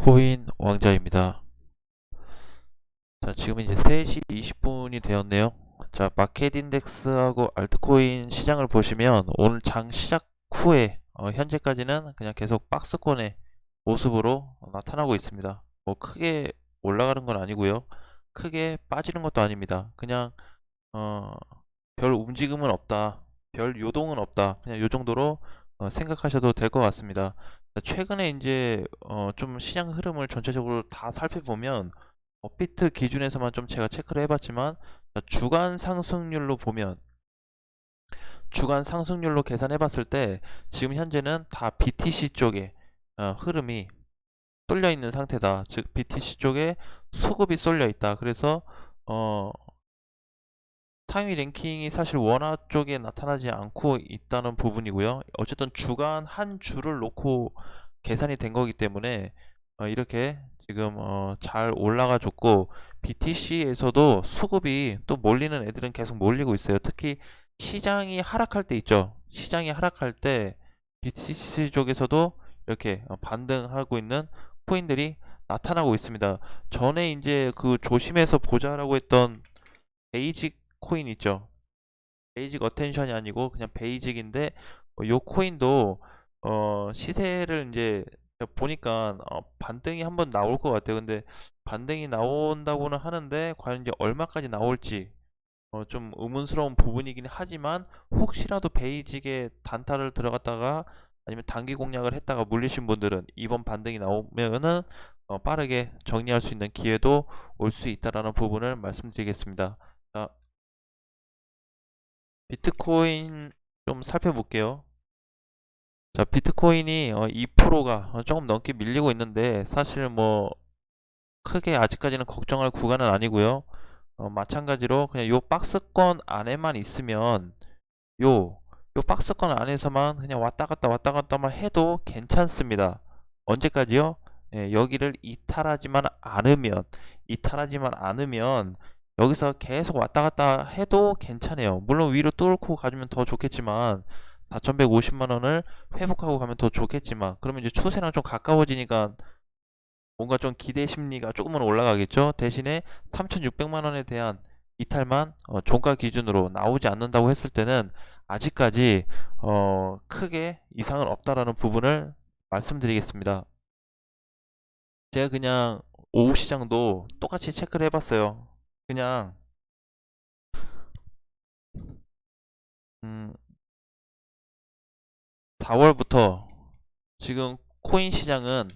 비트코인 왕자입니다. 자, 지금 이제 3시 20분이 되었네요. 자, 마켓 인덱스하고 알트코인 시장을 보시면 오늘 장 시작 후에 현재까지는 그냥 계속 박스권의 모습으로 나타나고 있습니다. 뭐 크게 올라가는 건 아니고요. 크게 빠지는 것도 아닙니다. 그냥 어, 별 움직임은 없다. 별 요동은 없다. 그냥 요 정도로 생각하셔도 될 것 같습니다. 최근에 이제 좀 시장 흐름을 전체적으로 다 살펴보면 업비트 기준에서만 좀 제가 체크를 해봤지만 주간 상승률로 보면 주간 상승률로 계산해봤을 때 지금 현재는 다 BTC 쪽에 흐름이 쏠려 있는 상태다. 즉 BTC 쪽에 수급이 쏠려 있다. 그래서 상위 랭킹이 사실 원화 쪽에 나타나지 않고 있다는 부분이고요. 어쨌든 주간 한 주를 놓고 계산이 된 거기 때문에 이렇게 지금 잘 올라가 줬고 BTC에서도 수급이 또 몰리는 애들은 계속 몰리고 있어요. 특히 시장이 하락할 때 있죠. 시장이 하락할 때 BTC 쪽에서도 이렇게 반등하고 있는 코인들이 나타나고 있습니다. 전에 이제 그 조심해서 보자라고 했던 베이직 코인 있죠. 베이직 어텐션이 아니고 그냥 베이직인데 요 코인도 시세를 이제 보니까 반등이 한번 나올 것 같아요. 근데 반등이 나온다고는 하는데 과연 이제 얼마까지 나올지 좀 의문스러운 부분이긴 하지만 혹시라도 베이직에 단타를 들어갔다가 아니면 단기 공략을 했다가 물리신 분들은 이번 반등이 나오면은 빠르게 정리할 수 있는 기회도 올 수 있다라는 부분을 말씀드리겠습니다. 자, 비트코인 좀 살펴볼게요. 자, 비트코인이 2%가 조금 넘게 밀리고 있는데 사실 뭐 크게 아직까지는 걱정할 구간은 아니고요. 마찬가지로 그냥 요 박스권 안에만 있으면 요, 요 박스권 안에서만 그냥 왔다 갔다만 해도 괜찮습니다. 언제까지요? 예, 여기를 이탈하지만 않으면 여기서 계속 왔다 갔다 해도 괜찮아요. 물론 위로 뚫고 가주면 더 좋겠지만 4,150만 원을 회복하고 가면 더 좋겠지만 그러면 이제 추세랑 좀 가까워지니까 뭔가 좀 기대 심리가 조금은 올라가겠죠. 대신에 3,600만 원에 대한 이탈만 종가 기준으로 나오지 않는다고 했을 때는 아직까지 크게 이상은 없다라는 부분을 말씀드리겠습니다. 제가 그냥 오후 시장도 똑같이 체크를 해봤어요. 그냥 4월부터 지금 코인 시장은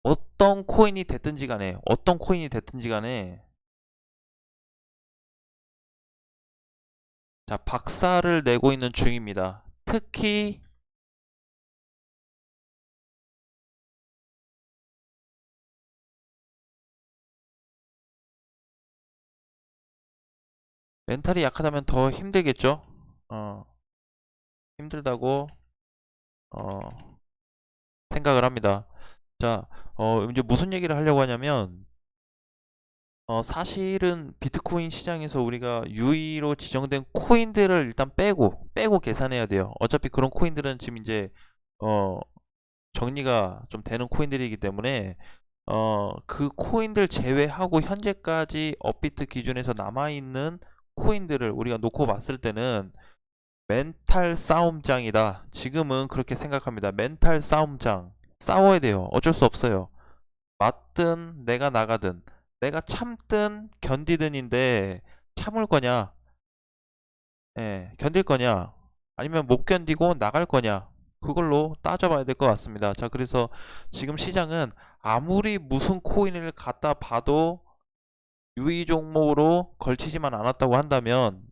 어떤 코인이 됐든지 간에 자, 박살을 내고 있는 중입니다. 특히 멘탈이 약하다면 더 힘들겠죠? 어, 힘들다고 어, 생각을 합니다. 자, 이제 무슨 얘기를 하려고 하냐면 사실은 비트코인 시장에서 우리가 유의로 지정된 코인들을 일단 빼고 계산해야 돼요. 어차피 그런 코인들은 지금 이제 어, 정리가 좀 되는 코인들이기 때문에 그 코인들 제외하고 현재까지 업비트 기준에서 남아있는 코인들을 우리가 놓고 봤을 때는 멘탈 싸움장이다. 지금은 그렇게 생각합니다. 멘탈 싸움장. 싸워야 돼요. 어쩔 수 없어요. 맞든 내가 나가든 내가 참든 견디든인데 참을 거냐? 예, 견딜 거냐? 아니면 못 견디고 나갈 거냐? 그걸로 따져봐야 될 것 같습니다. 자, 그래서 지금 시장은 아무리 무슨 코인을 갖다 봐도 유의 종목으로 걸치지만 않았다고 한다면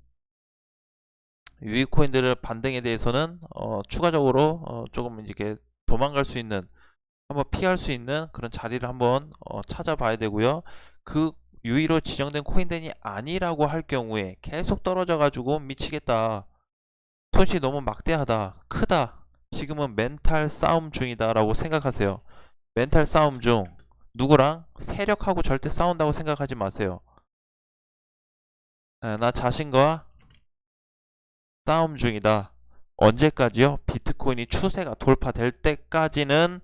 유의 코인들의 반등에 대해서는 추가적으로 조금 이렇게 도망갈 수 있는 한번 피할 수 있는 그런 자리를 한번 찾아봐야 되고요. 그 유의로 지정된 코인들이 아니라고 할 경우에 계속 떨어져 가지고 미치겠다. 손실이 너무 막대하다. 크다. 지금은 멘탈 싸움 중이다 라고 생각하세요. 멘탈 싸움 중 누구랑? 세력하고 절대 싸운다고 생각하지 마세요. 나 자신과 싸움 중이다. 언제까지요? 비트코인이 추세가 돌파될 때까지는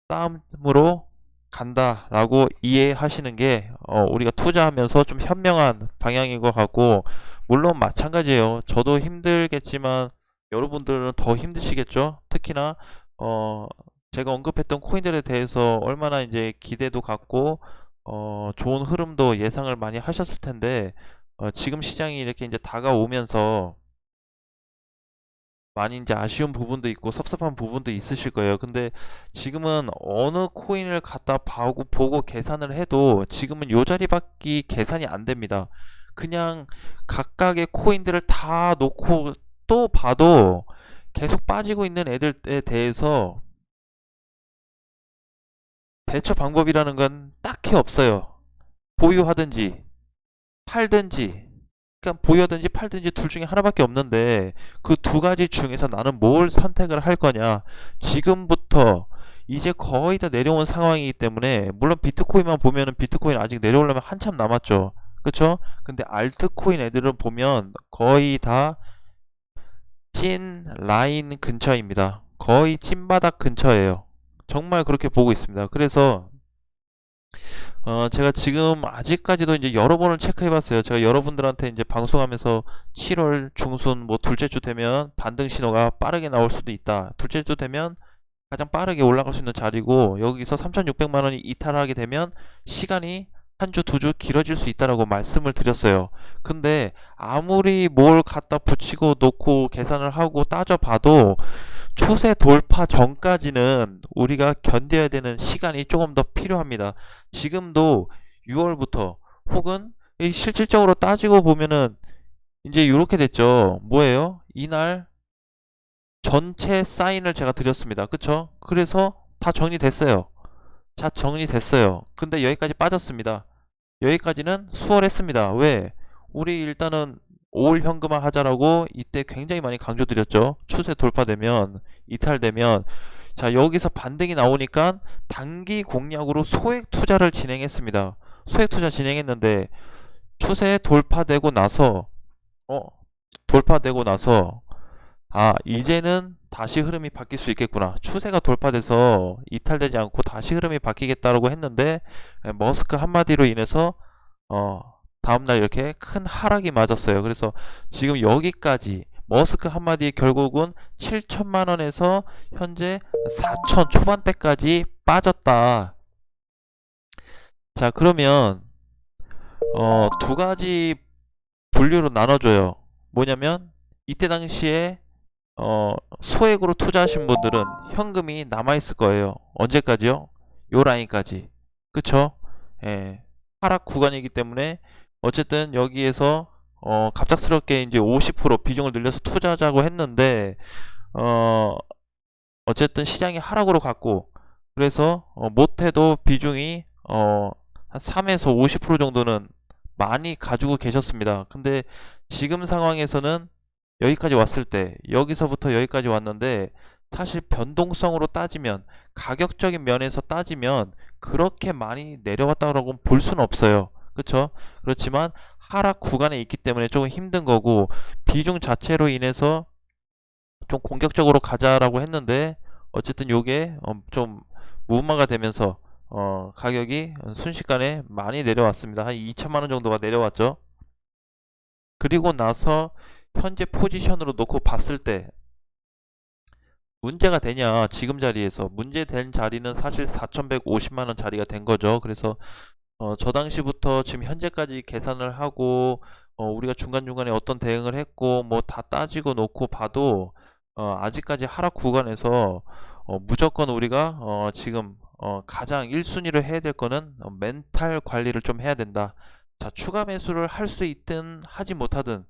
싸움으로 간다라고 이해하시는 게 우리가 투자하면서 좀 현명한 방향인 것 같고, 물론 마찬가지예요. 저도 힘들겠지만 여러분들은 더 힘드시겠죠. 특히나 어, 제가 언급했던 코인들에 대해서 얼마나 이제 기대도 갖고 좋은 흐름도 예상을 많이 하셨을 텐데, 지금 시장이 이렇게 이제 다가오면서 많이 이제 아쉬운 부분도 있고 섭섭한 부분도 있으실 거예요. 근데 지금은 어느 코인을 갖다 보고 계산을 해도 지금은 요 자리밖에 계산이 안 됩니다. 그냥 각각의 코인들을 다 놓고 또 봐도 계속 빠지고 있는 애들에 대해서 대처 방법이라는 건 딱히 없어요. 보유하든지 팔든지, 그러니까 보유하든지 팔든지 둘 중에 하나밖에 없는데, 그 두 가지 중에서 나는 뭘 선택을 할 거냐. 지금부터 이제 거의 다 내려온 상황이기 때문에, 물론 비트코인만 보면은 비트코인 아직 내려오려면 한참 남았죠. 그쵸? 근데 알트코인 애들은 보면 거의 다 찐 라인 근처입니다. 거의 찐바닥 근처예요. 정말 그렇게 보고 있습니다. 그래서 제가 지금 아직까지도 이제 여러 번을 체크해 봤어요. 제가 여러분들한테 이제 방송하면서 7월 중순 뭐 둘째 주 되면 반등 신호가 빠르게 나올 수도 있다. 둘째 주 되면 가장 빠르게 올라갈 수 있는 자리고, 여기서 3,600만 원이 이탈하게 되면 시간이 한 주, 두 주 길어질 수 있다라고 말씀을 드렸어요. 근데 아무리 뭘 갖다 붙이고 놓고 계산을 하고 따져봐도 추세 돌파 전까지는 우리가 견뎌야 되는 시간이 조금 더 필요합니다. 지금도 6월부터 혹은 실질적으로 따지고 보면은 이제 이렇게 됐죠. 뭐예요? 이날 전체 사인을 제가 드렸습니다. 그쵸? 그래서 다 정리됐어요. 자, 정리됐어요. 근데 여기까지 빠졌습니다. 여기까지는 수월했습니다. 왜? 우리 일단은 5월 현금화 하자라고 이때 굉장히 많이 강조드렸죠. 추세 돌파되면, 이탈되면. 자, 여기서 반등이 나오니까 단기 공략으로 소액 투자를 진행했습니다. 소액 투자 진행했는데 추세 돌파되고 나서 어 돌파되고 나서 이제는 다시 흐름이 바뀔 수 있겠구나. 추세가 돌파돼서 이탈되지 않고 다시 흐름이 바뀌겠다라고 했는데, 머스크 한마디로 인해서 어, 다음날 이렇게 큰 하락이 맞았어요. 그래서 지금 여기까지 머스크 한마디에 결국은 7천만 원에서 현재 4천 초반대까지 빠졌다. 자, 그러면 두 가지 분류로 나눠줘요. 뭐냐면 이때 당시에 소액으로 투자하신 분들은 현금이 남아있을 거예요. 언제까지요? 요 라인까지. 그쵸? 예. 하락 구간이기 때문에 어쨌든 여기에서 갑작스럽게 이제 50% 비중을 늘려서 투자하자고 했는데, 어, 어쨌든 시장이 하락으로 갔고, 그래서 못해도 비중이 한 3에서 50% 정도는 많이 가지고 계셨습니다. 근데 지금 상황에서는 여기까지 왔을 때, 여기서부터 여기까지 왔는데, 사실 변동성으로 따지면, 가격적인 면에서 따지면 그렇게 많이 내려왔다고 볼 수는 없어요. 그쵸? 그렇지만 하락 구간에 있기 때문에 조금 힘든 거고, 비중 자체로 인해서 좀 공격적으로 가자라고 했는데, 어쨌든 요게 좀 무마가 되면서 가격이 순식간에 많이 내려왔습니다. 한 2천만 원 정도가 내려왔죠. 그리고 나서 현재 포지션으로 놓고 봤을 때 문제가 되냐. 지금 자리에서 문제된 자리는 사실 4,150만 원 자리가 된 거죠. 그래서 저 당시부터 지금 현재까지 계산을 하고 우리가 중간중간에 어떤 대응을 했고 뭐 다 따지고 놓고 봐도 아직까지 하락 구간에서 무조건 우리가 지금 가장 1순위로 해야 될 거는 멘탈 관리를 좀 해야 된다. 자, 추가 매수를 할 수 있든 하지 못하든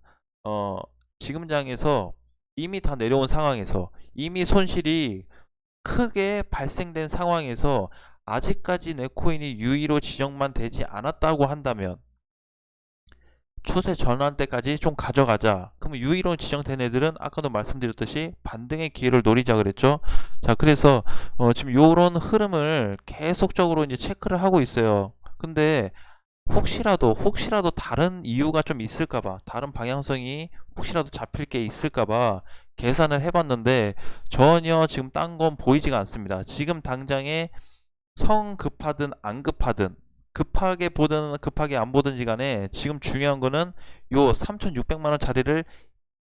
어, 지금 장에서 이미 다 내려온 상황에서 이미 손실이 크게 발생된 상황에서 아직까지 내 코인이 유의로 지정만 되지 않았다고 한다면 추세 전환 때까지 좀 가져가자. 그러면 유의로 지정된 애들은 아까도 말씀드렸듯이 반등의 기회를 노리자 그랬죠. 자, 그래서 지금 요런 흐름을 계속적으로 이제 체크를 하고 있어요. 근데 혹시라도 다른 이유가 좀 있을까봐, 다른 방향성이 혹시라도 잡힐 게 있을까봐 계산을 해봤는데 전혀 지금 딴 건 보이지가 않습니다. 지금 당장에 성급하든 안 급하든, 급하게 보든 급하게 안 보든지 간에 지금 중요한 거는 요 3,600만 원 자리를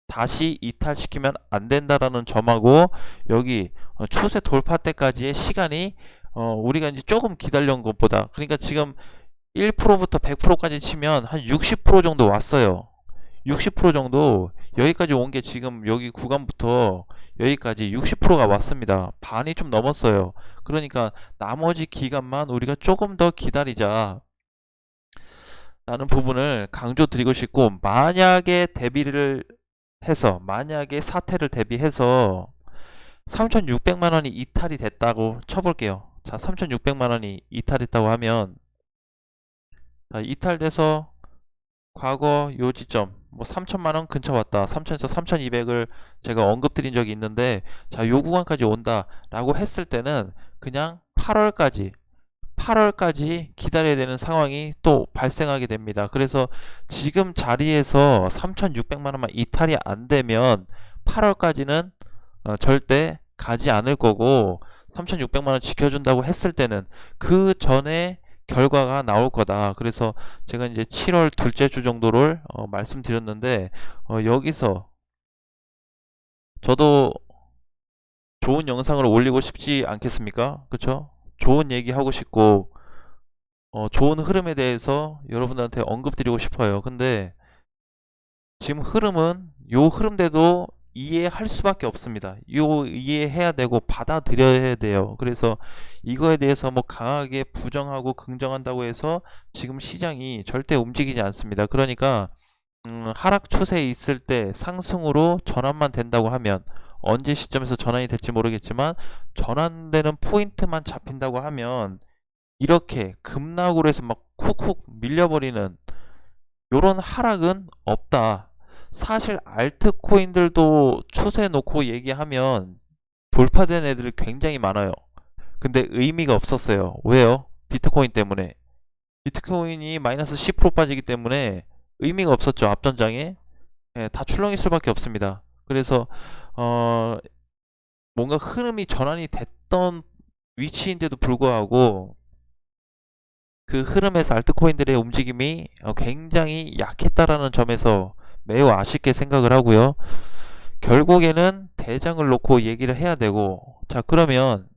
다시 이탈시키면 안 된다라는 점하고, 여기 추세 돌파 때까지의 시간이 우리가 이제 조금 기다려온 것보다, 그러니까 지금 1%부터 100%까지 치면 한 60% 정도 왔어요. 60% 정도 여기까지 온 게 지금 여기 구간부터 여기까지 60%가 왔습니다. 반이 좀 넘었어요. 그러니까 나머지 기간만 우리가 조금 더 기다리자 라는 부분을 강조드리고 싶고, 만약에 사태를 대비해서 3,600만 원이 이탈이 됐다고 쳐볼게요. 자, 3,600만 원이 이탈했다고 하면, 자, 이탈돼서 과거 요 지점 뭐 3천만 원 근처 왔다, 3천에서 3,200을 제가 언급드린 적이 있는데, 자, 요 구간까지 온다 라고 했을 때는 그냥 8월까지 기다려야 되는 상황이 또 발생하게 됩니다. 그래서 지금 자리에서 3,600만 원만 이탈이 안 되면 8월까지는 절대 가지 않을 거고, 3,600만 원 지켜준다고 했을 때는 그 전에 결과가 나올 거다. 그래서 제가 이제 7월 둘째 주 정도를 말씀드렸는데, 여기서 저도 좋은 영상을 올리고 싶지 않겠습니까? 그쵸? 좋은 얘기 하고 싶고, 좋은 흐름에 대해서 여러분들한테 언급드리고 싶어요. 근데 지금 요 흐름대로 이해할 수밖에 없습니다. 이해해야 되고 받아들여야 돼요. 그래서 이거에 대해서 뭐 강하게 부정하고 긍정한다고 해서 지금 시장이 절대 움직이지 않습니다. 그러니까 하락 추세에 있을 때 상승으로 전환만 된다고 하면, 언제 시점에서 전환이 될지 모르겠지만 전환되는 포인트만 잡힌다고 하면, 이렇게 급락으로 해서 막 쿡쿡 밀려버리는 요런 하락은 없다. 사실 알트코인들도 추세 놓고 얘기하면 돌파된 애들이 굉장히 많아요. 근데 의미가 없었어요. 왜요? 비트코인 때문에. 비트코인이 마이너스 10% 빠지기 때문에 의미가 없었죠. 앞전장에. 예, 다 출렁일 수밖에 없습니다. 그래서 뭔가 흐름이 전환이 됐던 위치인데도 불구하고 그 흐름에서 알트코인들의 움직임이 굉장히 약했다라는 점에서 매우 아쉽게 생각을 하고요. 결국에는 대장을 놓고 얘기를 해야 되고, 자, 그러면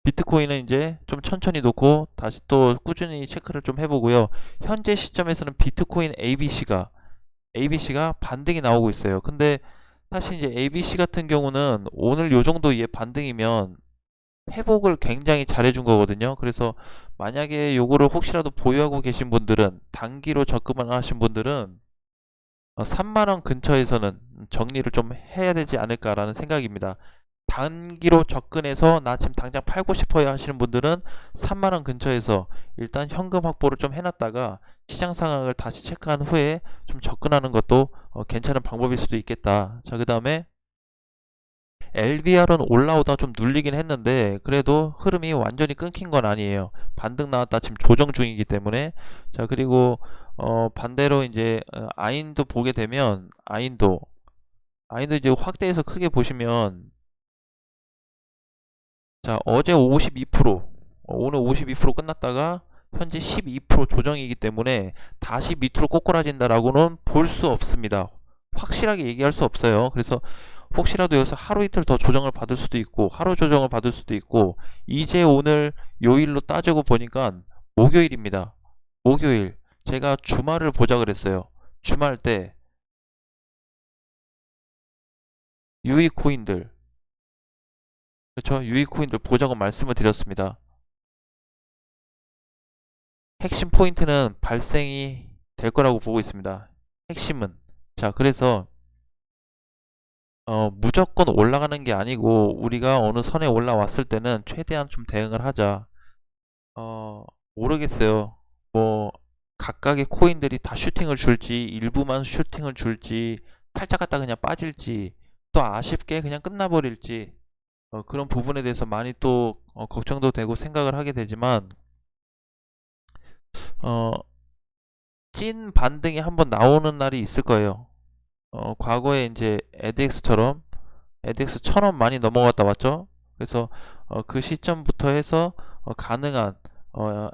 비트코인은 이제 좀 천천히 놓고 다시 또 꾸준히 체크를 좀 해보고요. 현재 시점에서는 비트코인 ABC가 반등이 나오고 있어요. 근데 사실 이제 ABC 같은 경우는 오늘 요 정도의 반등이면 회복을 굉장히 잘해준 거거든요. 그래서 만약에 요거를 혹시라도 보유하고 계신 분들은, 단기로 접근을 하신 분들은 3만원 근처에서는 정리를 좀 해야 되지 않을까라는 생각입니다. 단기로 접근해서 나 지금 당장 팔고 싶어요 하시는 분들은 3만원 근처에서 일단 현금 확보를 좀 해놨다가 시장 상황을 다시 체크한 후에 좀 접근하는 것도 괜찮은 방법일 수도 있겠다. 자, 그 다음에 LBR은 올라오다 좀 눌리긴 했는데 그래도 흐름이 완전히 끊긴 건 아니에요. 반등 나왔다 지금 조정 중이기 때문에. 자, 그리고 반대로 이제 아인도 보게 되면, 아인도 이제 확대해서 크게 보시면, 자, 어제 52%, 오늘 52% 끝났다가 현재 12% 조정이기 때문에 다시 밑으로 꼬꾸라진다라고는 볼 수 없습니다. 확실하게 얘기할 수 없어요. 그래서 혹시라도 여기서 하루 이틀 더 조정을 받을 수도 있고, 하루 조정을 받을 수도 있고, 이제 오늘 요일로 따지고 보니까 목요일입니다. 목요일 제가 주말을 보자 그랬어요. 주말 때 유의 코인들, 그렇죠? 유의 코인들 보자고 말씀을 드렸습니다. 핵심 포인트는 발생이 될 거라고 보고 있습니다. 핵심은, 자, 그래서 무조건 올라가는 게 아니고 우리가 어느 선에 올라왔을 때는 최대한 좀 대응을 하자. 모르겠어요. 뭐 각각의 코인들이 다 슈팅을 줄지, 일부만 슈팅을 줄지, 살짝 갔다 그냥 빠질지, 또 아쉽게 그냥 끝나버릴지, 그런 부분에 대해서 많이 또 걱정도 되고 생각을 하게 되지만, 어, 찐 반등이 한번 나오는 날이 있을 거예요. 과거에 이제 에드엑스처럼 에드엑스 1000원 많이 넘어갔다 왔죠. 그래서 그 시점부터 해서 가능한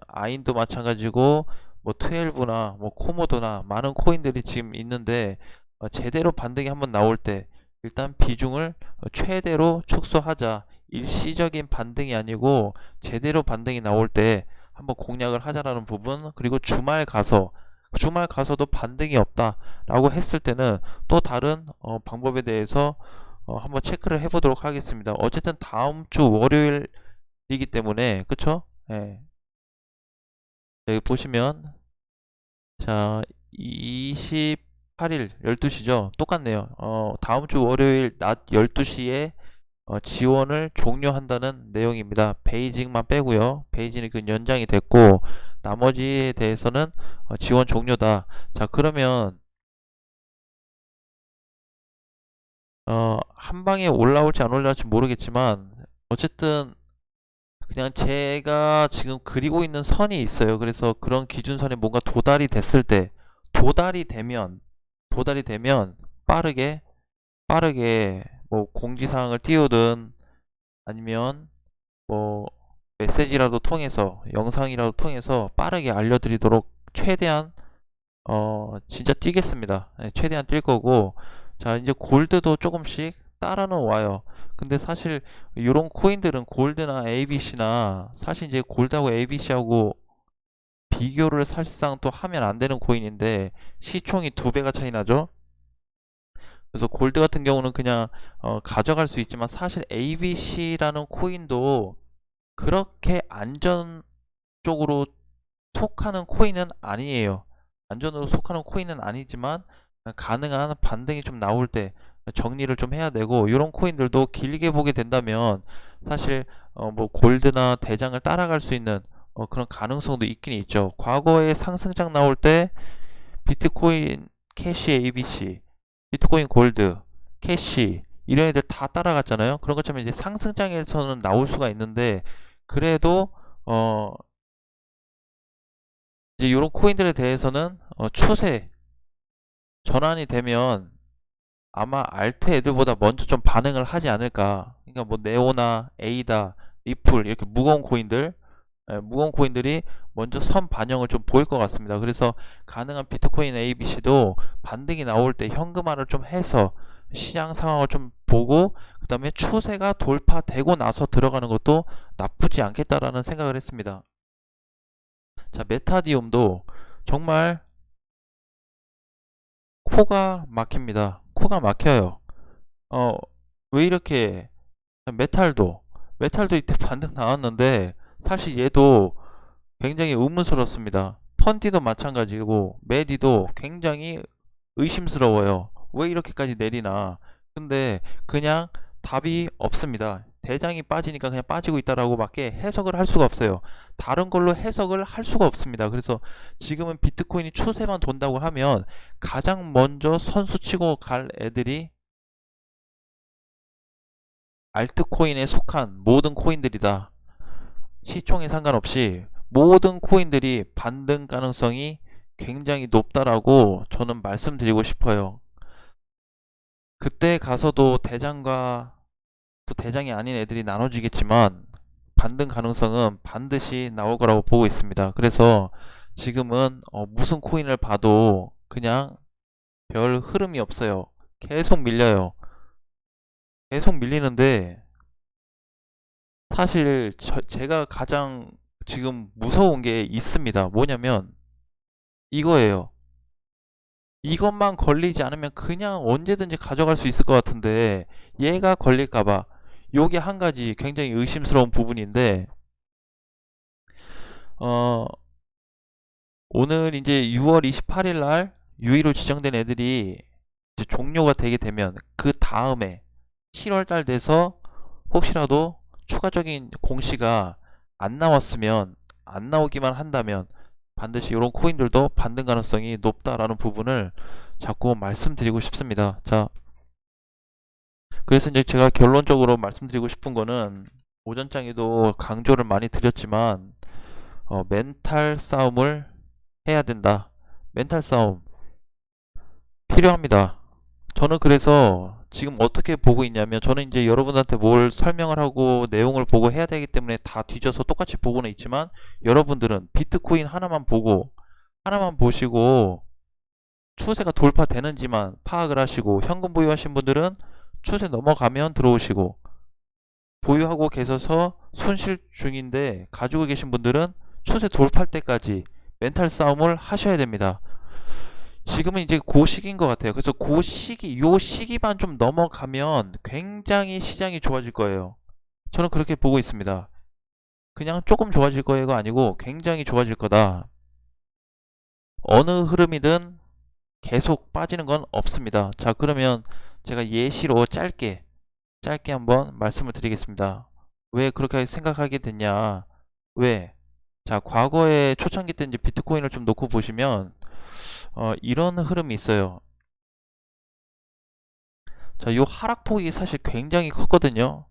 아인도 마찬가지고 뭐 12나 뭐 코모도나 많은 코인들이 지금 있는데 제대로 반등이 한번 나올 때 일단 비중을 최대로 축소하자. 일시적인 반등이 아니고 제대로 반등이 나올 때 한번 공략을 하자라는 부분. 그리고 주말 가서도 반등이 없다라고 했을 때는 또 다른 방법에 대해서 한번 체크를 해보도록 하겠습니다. 어쨌든 다음 주 월요일이기 때문에 그쵸? 예. 여기 보시면 자 28일 12시죠. 똑같네요. 다음 주 월요일 낮 12시에 지원을 종료한다는 내용입니다. 베이징만 빼고요. 베이징이 그 연장이 됐고 나머지에 대해서는 지원 종료다. 자 그러면 한 방에 올라올지 안 올라올지 모르겠지만 어쨌든 그냥 제가 지금 그리고 있는 선이 있어요. 그래서 그런 기준선에 뭔가 도달이 됐을 때 도달이 되면 빠르게 뭐 공지사항을 띄우든 아니면 뭐 메시지라도 통해서 영상이라도 통해서 빠르게 알려드리도록 최대한 진짜 뛰겠습니다. 네, 최대한 뛸 거고 자 이제 골드도 조금씩 따라는 와요. 근데 사실 이런 코인들은 골드나 ABC나 사실 이제 골드하고 ABC하고 비교를 사실상 또 하면 안 되는 코인인데 시총이 2배가 차이 나죠. 그래서 골드 같은 경우는 그냥 가져갈 수 있지만 사실 ABC라는 코인도 그렇게 안전 쪽으로 속하는 코인은 아니에요. 안전으로 속하는 코인은 아니지만 가능한 반등이 좀 나올 때 정리를 좀 해야 되고 이런 코인들도 길게 보게 된다면 사실 뭐 골드나 대장을 따라갈 수 있는 그런 가능성도 있긴 있죠. 과거에 상승장 나올 때 비트코인 캐시 ABC, 비트코인 골드, 캐시 이런 애들 다 따라갔잖아요. 그런 것처럼 이제 상승장에서는 나올 수가 있는데 그래도 이제 이런 코인들에 대해서는 추세 전환이 되면 아마 알트 애들보다 먼저 좀 반응을 하지 않을까. 그러니까 뭐 네오나 에이다, 리플 이렇게 무거운 코인들이 먼저 선 반영을 좀 보일 것 같습니다. 그래서 가능한 비트코인 ABC도 반등이 나올 때 현금화를 좀 해서 시장 상황을 좀 보고 그 다음에 추세가 돌파되고 나서 들어가는 것도 나쁘지 않겠다라는 생각을 했습니다. 자, 메타디움도 정말 코가 막힙니다. 코가 막혀요. 어, 왜 이렇게 메탈도 이때 반등 나왔는데 사실 얘도 굉장히 의문스럽습니다. 펀디도 마찬가지고 메디도 굉장히 의심스러워요. 왜 이렇게까지 내리나? 근데 그냥 답이 없습니다. 대장이 빠지니까 그냥 빠지고 있다라고 밖에 해석을 할 수가 없어요. 다른 걸로 해석을 할 수가 없습니다. 그래서 지금은 비트코인이 추세만 돈다고 하면 가장 먼저 선수 치고 갈 애들이 알트코인에 속한 모든 코인들이다. 시총에 상관없이 모든 코인들이 반등 가능성이 굉장히 높다라고 저는 말씀드리고 싶어요. 그때 가서도 대장과 또 대장이 아닌 애들이 나눠지겠지만 반등 가능성은 반드시 나올 거라고 보고 있습니다. 그래서 지금은 무슨 코인을 봐도 그냥 별 흐름이 없어요. 계속 밀려요. 계속 밀리는데 사실 제가 가장 지금 무서운 게 있습니다. 뭐냐면 이거예요. 이것만 걸리지 않으면 그냥 언제든지 가져갈 수 있을 것 같은데 얘가 걸릴까봐 요게 한 가지 굉장히 의심스러운 부분인데 어 오늘 이제 6월 28일 날 유의로 지정된 애들이 이제 종료가 되게 되면 그 다음에 7월 달 돼서 혹시라도 추가적인 공시가 안 나왔으면 안 나오기만 한다면 반드시 이런 코인들도 반등 가능성이 높다라는 부분을 자꾸 말씀드리고 싶습니다. 자, 그래서 이제 제가 결론적으로 말씀드리고 싶은 거는 오전장에도 강조를 많이 드렸지만 멘탈 싸움을 해야 된다. 멘탈 싸움 필요합니다. 저는 그래서 지금 어떻게 보고 있냐면, 저는 이제 여러분한테 뭘 설명을 하고 내용을 보고 해야 되기 때문에 다 뒤져서 똑같이 보고는 있지만, 여러분들은 비트코인 하나만 보고, 하나만 보시고 추세가 돌파되는지만 파악을 하시고, 현금 보유하신 분들은 추세 넘어가면 들어오시고, 보유하고 계셔서 손실 중인데 가지고 계신 분들은 추세 돌파할 때까지 멘탈 싸움을 하셔야 됩니다. 지금은 이제 그 시기인 것 같아요. 그래서 그 시기, 요 시기만 좀 넘어가면 굉장히 시장이 좋아질 거예요. 저는 그렇게 보고 있습니다. 그냥 조금 좋아질 거예요가 아니고 굉장히 좋아질 거다. 어느 흐름이든 계속 빠지는 건 없습니다. 자, 그러면 제가 예시로 짧게 한번 말씀을 드리겠습니다. 왜 그렇게 생각하게 됐냐? 왜? 자, 과거에 초창기 때 이제 비트코인을 좀 놓고 보시면 이런 흐름이 있어요. 자, 요 하락폭이 사실 굉장히 컸거든요.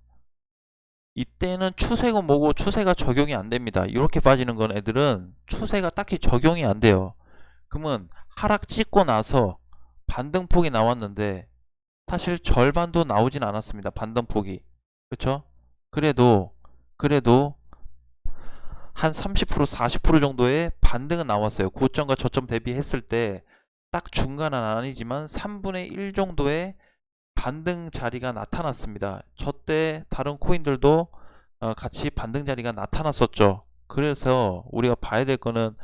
이때는 추세고 뭐고 추세가 적용이 안 됩니다. 이렇게 빠지는 건 애들은 추세가 딱히 적용이 안 돼요. 그러면 하락 찍고 나서 반등폭이 나왔는데 사실 절반도 나오진 않았습니다. 반등폭이. 그렇죠? 그래도 한 30% 40% 정도의 반등은 나왔어요. 고점과 저점 대비했을 때 딱 중간은 아니지만 3분의 1 정도의 반등 자리가 나타났습니다. 저때 다른 코인들도 같이 반등 자리가 나타났었죠. 그래서 우리가 봐야 될 거는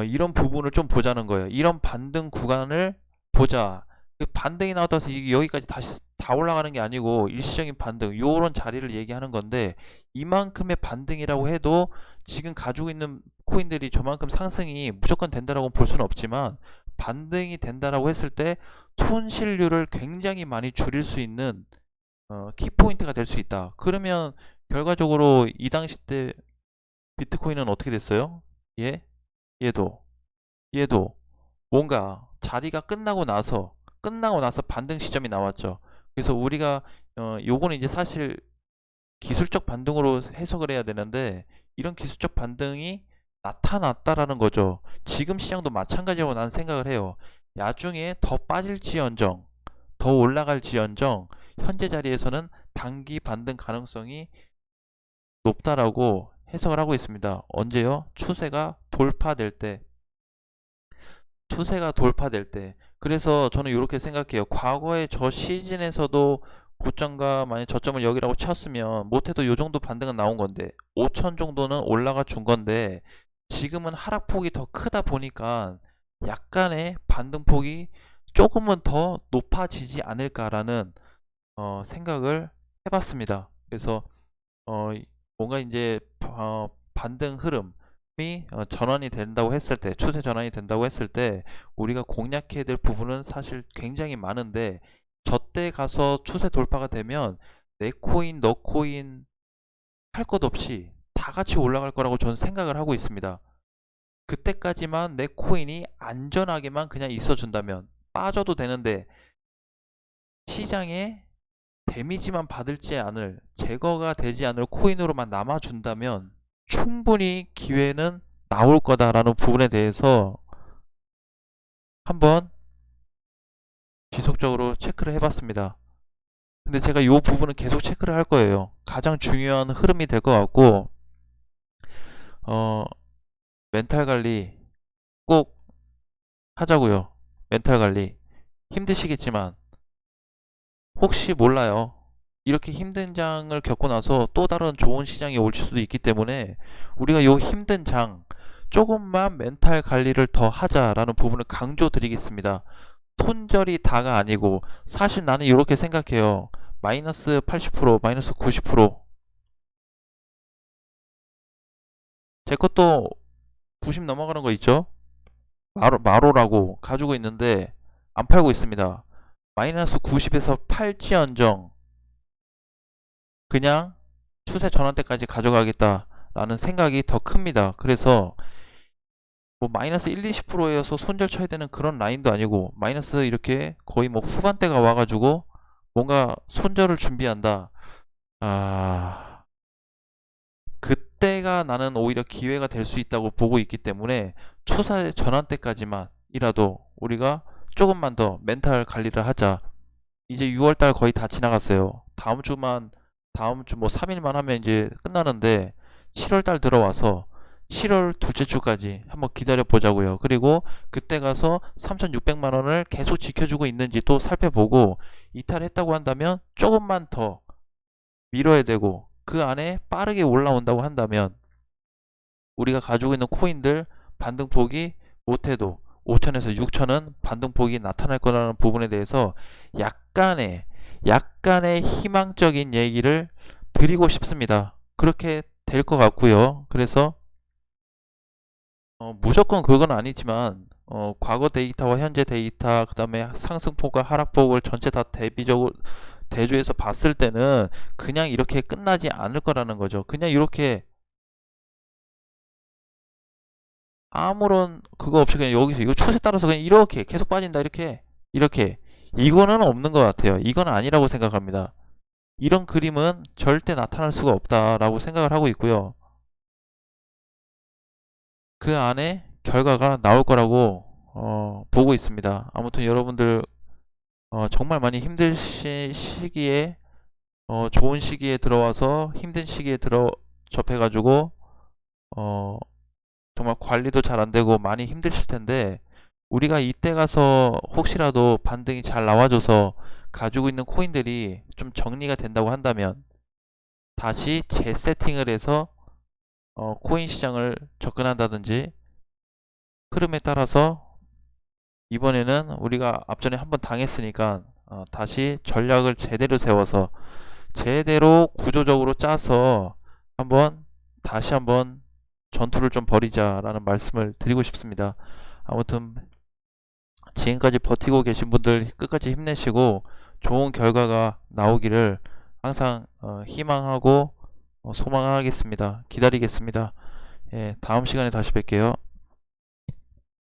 이런 부분을 좀 보자는 거예요. 이런 반등 구간을 보자. 반등이 나왔다고 해서 여기까지 다시 다 올라가는 게 아니고 일시적인 반등, 요런 자리를 얘기하는 건데, 이만큼의 반등이라고 해도 지금 가지고 있는 코인들이 저만큼 상승이 무조건 된다라고 볼 수는 없지만, 반등이 된다라고 했을 때 손실률을 굉장히 많이 줄일 수 있는 키포인트가 될 수 있다. 그러면 결과적으로 이 당시 때 비트코인은 어떻게 됐어요? 예? 얘도 뭔가 자리가 끝나고 나서 반등 시점이 나왔죠. 그래서 우리가 요거는 이제 사실 기술적 반등으로 해석을 해야 되는데, 이런 기술적 반등이 나타났다라는 거죠. 지금 시장도 마찬가지라고 난 생각을 해요. 나중에 더 빠질지언정, 더 올라갈지언정, 현재 자리에서는 단기 반등 가능성이 높다라고 해석을 하고 있습니다. 언제요? 추세가 돌파될 때. 그래서 저는 이렇게 생각해요. 과거에 저 시즌에서도 고점과 만약 저점을 여기라고 쳤으면 못해도 요 정도 반등은 나온 건데, 5천 정도는 올라가 준 건데, 지금은 하락폭이 더 크다 보니까 약간의 반등폭이 조금은 더 높아지지 않을까라는 생각을 해봤습니다. 그래서 뭔가 이제 반등 흐름이 전환이 된다고 했을 때, 추세 전환이 된다고 했을 때 우리가 공략해야 될 부분은 사실 굉장히 많은데, 저때 가서 추세 돌파가 되면 내 코인, 너 코인 할 것 없이 다 같이 올라갈 거라고 저는 생각을 하고 있습니다. 그때까지만 내 코인이 안전하게만 그냥 있어 준다면 빠져도 되는데, 시장에 데미지만 받을지 않을, 제거가 되지 않을 코인으로만 남아준다면 충분히 기회는 나올 거다라는 부분에 대해서 한번 지속적으로 체크를 해봤습니다. 근데 제가 이 부분은 계속 체크를 할 거예요. 가장 중요한 흐름이 될 것 같고, 어, 멘탈 관리 꼭 하자고요. 멘탈 관리. 힘드시겠지만 혹시 몰라요. 이렇게 힘든 장을 겪고 나서 또 다른 좋은 시장이 올 수도 있기 때문에, 우리가 요 힘든 장 조금만 멘탈 관리를 더 하자라는 부분을 강조드리겠습니다. 손절이 다가 아니고, 사실 나는 이렇게 생각해요. 마이너스 80%, 마이너스 90%제 것도 90 넘어가는 거 있죠? 마로라고 가지고 있는데 안 팔고 있습니다. 마이너스 90에서 팔지언정 그냥 추세 전환 때까지 가져가겠다라는 생각이 더 큽니다. 그래서 뭐 마이너스 1, 20%에서 손절 쳐야 되는 그런 라인도 아니고, 마이너스 이렇게 거의 뭐 후반대가 와가지고 뭔가 손절을 준비한다. 그때가 이때가 나는 오히려 기회가 될 수 있다고 보고 있기 때문에 추세 전환 때까지만이라도 우리가 조금만 더 멘탈 관리를 하자. 이제 6월달 거의 다 지나갔어요. 다음 주 뭐 3일만 하면 이제 끝나는데 7월달 들어와서 7월 둘째 주까지 한번 기다려 보자고요. 그리고 그때 가서 3,600만 원을 계속 지켜주고 있는지 또 살펴보고 이탈했다고 한다면 조금만 더 밀어야 되고 그 안에 빠르게 올라온다고 한다면 우리가 가지고 있는 코인들 반등폭이 못해도 5천에서 6천은 반등폭이 나타날 거라는 부분에 대해서 약간의 희망적인 얘기를 드리고 싶습니다. 그렇게 될 것 같고요. 그래서 무조건 그건 아니지만 과거 데이터와 현재 데이터 그 다음에 상승폭과 하락폭을 전체 다 대비적으로 대조해서 봤을 때는 그냥 이렇게 끝나지 않을 거라는 거죠. 그냥 이렇게 아무런 그거 없이 그냥 여기서 이거 추세 따라서 그냥 이렇게 계속 빠진다 이렇게 이거는 없는 것 같아요. 이건 아니라고 생각합니다. 이런 그림은 절대 나타날 수가 없다라고 생각을 하고 있고요. 그 안에 결과가 나올 거라고 보고 있습니다. 아무튼 여러분들 정말 많이 힘든 시기에 좋은 시기에 들어와서 힘든 시기에 접해가지고 정말 관리도 잘 안 되고 많이 힘드실 텐데 우리가 이때 가서 혹시라도 반등이 잘 나와줘서 가지고 있는 코인들이 좀 정리가 된다고 한다면 다시 재세팅을 해서 코인 시장을 접근한다든지 흐름에 따라서 이번에는 우리가 앞전에 한번 당했으니까 다시 전략을 제대로 세워서 제대로 구조적으로 짜서 다시 한번 전투를 좀 벌이자라는 말씀을 드리고 싶습니다. 아무튼 지금까지 버티고 계신 분들 끝까지 힘내시고 좋은 결과가 나오기를 항상 희망하고 소망하겠습니다. 기다리겠습니다. 예, 다음 시간에 다시 뵐게요.